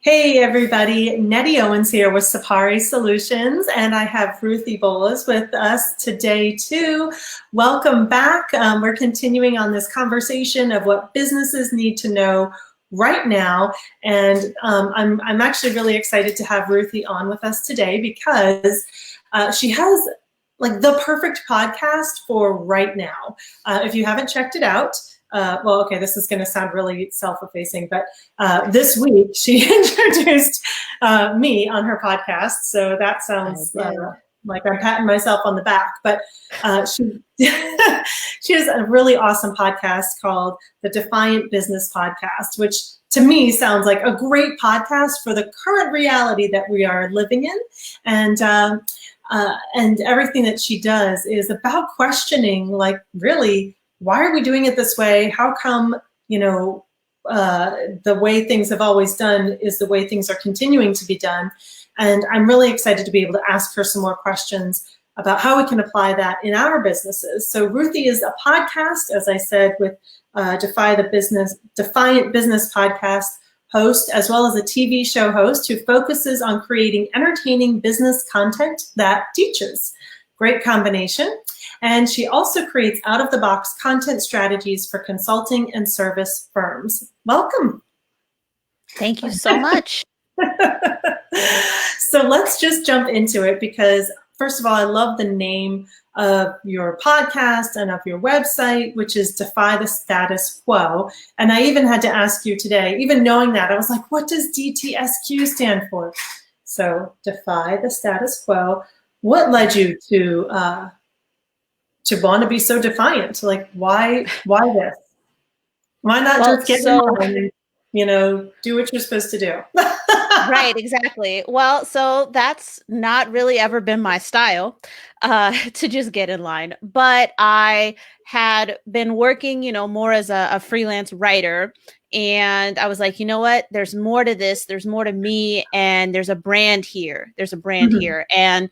Hey everybody, Nettie Owens here with Sapari Solutions, and I have Ruthie Bowles with us today too. Welcome back. We're continuing on this conversation of what businesses need to know right now, and I'm actually really excited to have Ruthie on with us today because she has like the perfect podcast for right now. If you haven't checked it out, well, okay, this is going to sound really self-effacing, but this week she introduced me on her podcast, so that sounds like I'm patting myself on the back. But she she has a really awesome podcast called the Defiant Business Podcast, which to me sounds like a great podcast for the current reality that we are living in, and everything that she does is about questioning, like, really, why are we doing it this way? How come, the way things have always done is the way things are continuing to be done? And I'm really excited to be able to ask her some more questions about how we can apply that in our businesses. So Ruthie is a podcast, as I said, with Defiant Business podcast host, as well as a TV show host who focuses on creating entertaining business content that teaches. Great combination. And she also creates out-of-the-box content strategies for consulting and service firms. Welcome. Thank you so much. So let's just jump into it because, first of all, I love the name of your podcast and of your website, which is Defy the Status Quo. And I even had to ask you today, even knowing that, I was like, what does DTSQ stand for? So Defy the Status Quo. What led you to want to be so defiant? Like, why this? Why not just get in and, do what you're supposed to do? Right, exactly. Well, so that's not really ever been my style, to just get in line. But I had been working, more as a freelance writer. And I was like, you know what? There's more to this. There's more to me. And there's a brand here. Here. And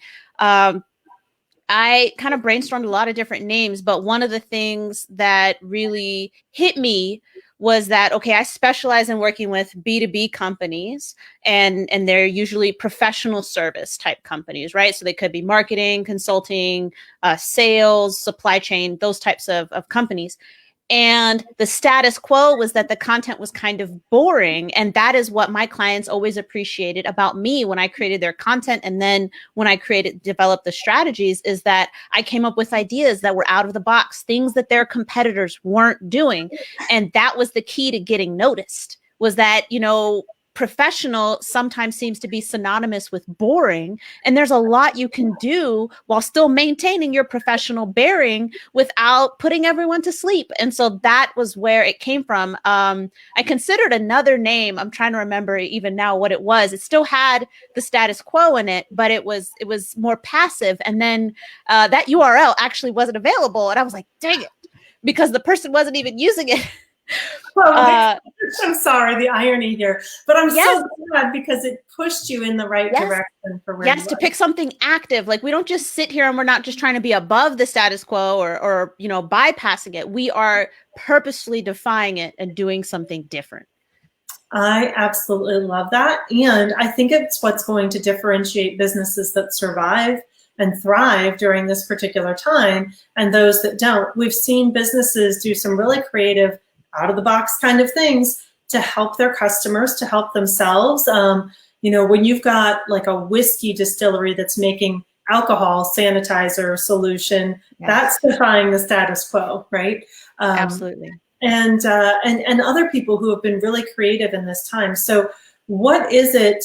I kind of brainstormed a lot of different names, but one of the things that really hit me was that, okay, I specialize in working with B2B companies, and they're usually professional service type companies, right? So they could be marketing, consulting, sales, supply chain, those types of companies. And the status quo was that the content was kind of boring. And that is what my clients always appreciated about me when I created their content. And then when I developed the strategies, is that I came up with ideas that were out of the box, things that their competitors weren't doing. And that was the key to getting noticed, was that, professional sometimes seems to be synonymous with boring. And there's a lot you can do while still maintaining your professional bearing without putting everyone to sleep. And so that was where it came from. I considered another name. I'm trying to remember even now what it was. It still had the status quo in it, but it was more passive. And then that URL actually wasn't available. And I was like, dang it, because the person wasn't even using it. Well, I'm sorry, the irony here, but I'm so glad because it pushed you in the right direction for where you to pick something active. Like, we don't just sit here and we're not just trying to be above the status quo or bypassing it. We are purposely defying it and doing something different. I absolutely love that. And I think it's what's going to differentiate businesses that survive and thrive during this particular time and those that don't. We've seen businesses do some really creative out-of-the-box kind of things to help their customers, to help themselves. When you've got like a whiskey distillery that's making alcohol sanitizer solution, that's defying the status quo, right? Absolutely. And other people who have been really creative in this time. So what is it?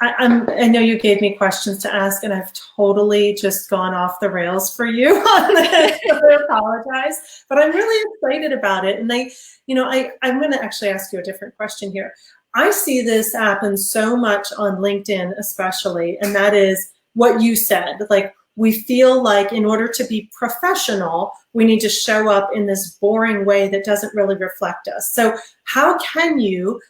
I know you gave me questions to ask, and I've totally just gone off the rails for you on this. So I apologize, but I'm really excited about it. And I'm going to actually ask you a different question here. I see this happen so much on LinkedIn, especially, and that is what you said. Like, we feel like in order to be professional, we need to show up in this boring way that doesn't really reflect us. So how can you,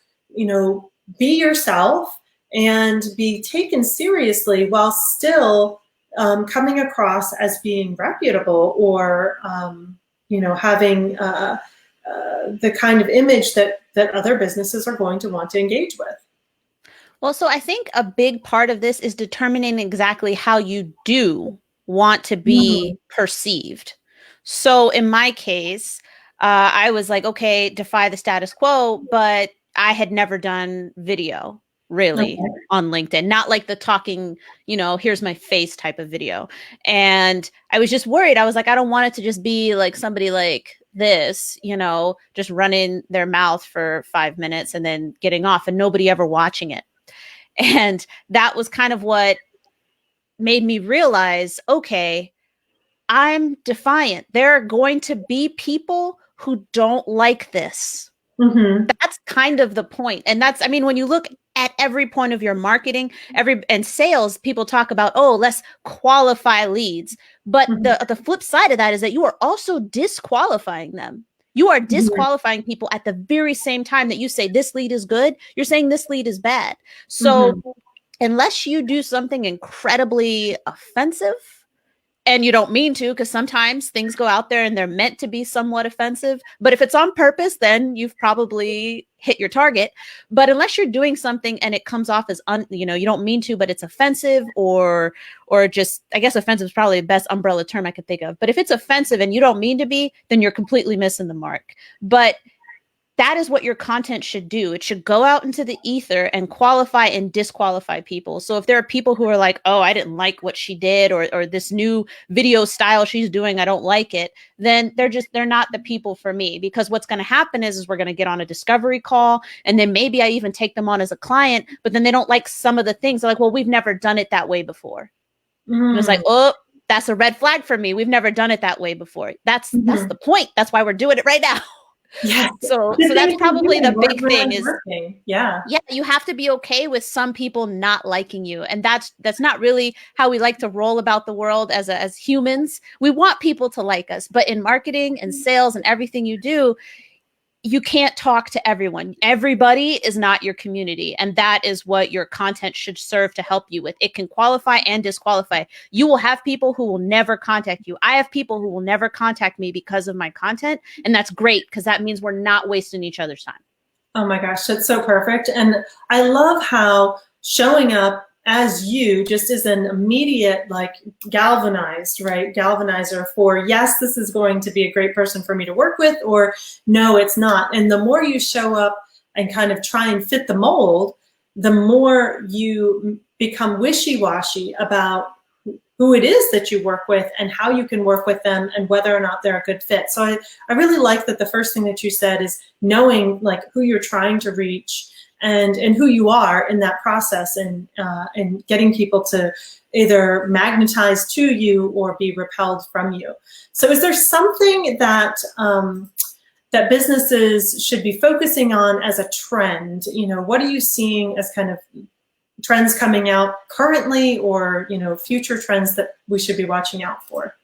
be yourself and be taken seriously while still coming across as being reputable or, having the kind of image that other businesses are going to want to engage with. Well, so I think a big part of this is determining exactly how you do want to be perceived. So in my case, I was like, okay, defy the status quo, but I had never done video really on LinkedIn, not like the talking, here's my face type of video. And I was just worried. I was like, I don't want it to just be like somebody like this, just running their mouth for 5 minutes and then getting off and nobody ever watching it. And that was kind of what made me realize, okay, I'm Defiant. There are going to be people who don't like this. That's kind of the point. And that's, I mean, when you look at every point of your marketing, and sales, people talk about, oh, let's qualify leads. But the flip side of that is that you are also disqualifying them. You are disqualifying people at the very same time that you say this lead is good, you're saying this lead is bad. So unless you do something incredibly offensive, and you don't mean to, because sometimes things go out there and they're meant to be somewhat offensive. But if it's on purpose, then you've probably hit your target. But unless you're doing something and it comes off as, you don't mean to, but it's offensive or just, I guess offensive is probably the best umbrella term I could think of. But if it's offensive and you don't mean to be, then you're completely missing the mark. But that is what your content should do. It should go out into the ether and qualify and disqualify people. So if there are people who are like, oh, I didn't like what she did, or this new video style she's doing, I don't like it, then they're not the people for me. Because what's going to happen is we're going to get on a discovery call, and then maybe I even take them on as a client, but then they don't like some of the things. They're like, well, we've never done it that way before. And it's like, oh, that's a red flag for me. We've never done it that way before. That's the point. That's why we're doing it right now. Yeah. So that's probably the big thing is, yeah, you have to be okay with some people not liking you. And that's not really how we like to roll about the world as humans. We want people to like us, but in marketing and sales and everything you do, you can't talk to everyone. Everybody is not your community. And that is what your content should serve to help you with. It can qualify and disqualify. You will have people who will never contact you. I have people who will never contact me because of my content. And that's great, because that means we're not wasting each other's time. Oh my gosh, that's so perfect. And I love how showing up as you just is an immediate, like, galvanizer for, yes, this is going to be a great person for me to work with, or no, it's not. And the more you show up and kind of try and fit the mold, the more you become wishy-washy about who it is that you work with and how you can work with them and whether or not they're a good fit. So I really like that the first thing that you said is knowing, like, who you're trying to reach and who you are in that process, and getting people to either magnetize to you or be repelled from you. So is there something that that businesses should be focusing on as a trend? What are you seeing as kind of trends coming out currently, or future trends that we should be watching out for?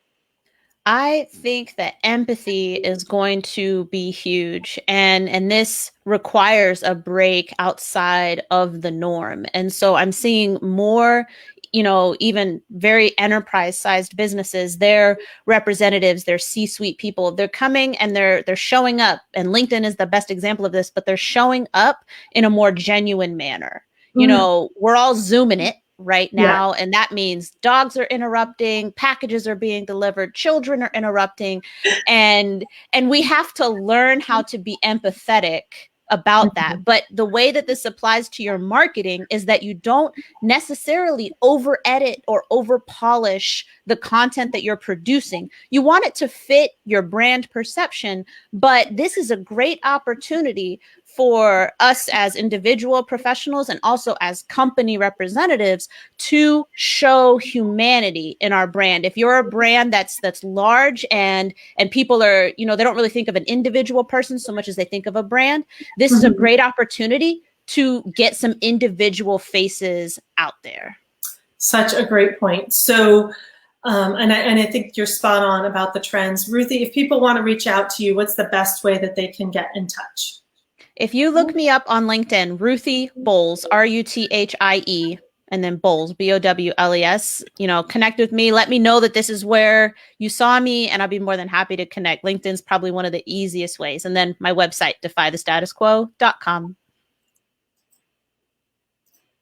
I think that empathy is going to be huge, and this requires a break outside of the norm. And so I'm seeing more, even very enterprise-sized businesses, their representatives, their C-suite people, they're coming and they're showing up. And LinkedIn is the best example of this, but they're showing up in a more genuine manner. We're all Zooming it right now. Yeah. And that means dogs are interrupting, packages are being delivered, children are interrupting. And we have to learn how to be empathetic about that. But the way that this applies to your marketing is that you don't necessarily over edit or over polish the content that you're producing. You want it to fit your brand perception, but this is a great opportunity for us as individual professionals and also as company representatives to show humanity in our brand. If you're a brand that's large and people are, they don't really think of an individual person so much as they think of a brand, this is a great opportunity to get some individual faces out there. Such a great point. So, and I think you're spot on about the trends. Ruthie, if people want to reach out to you, what's the best way that they can get in touch? If you look me up on LinkedIn, Ruthie Bowles, Ruthie, and then Bowles, Bowles, connect with me. Let me know that this is where you saw me, and I'll be more than happy to connect. LinkedIn's probably one of the easiest ways. And then my website, defythestatusquo.com.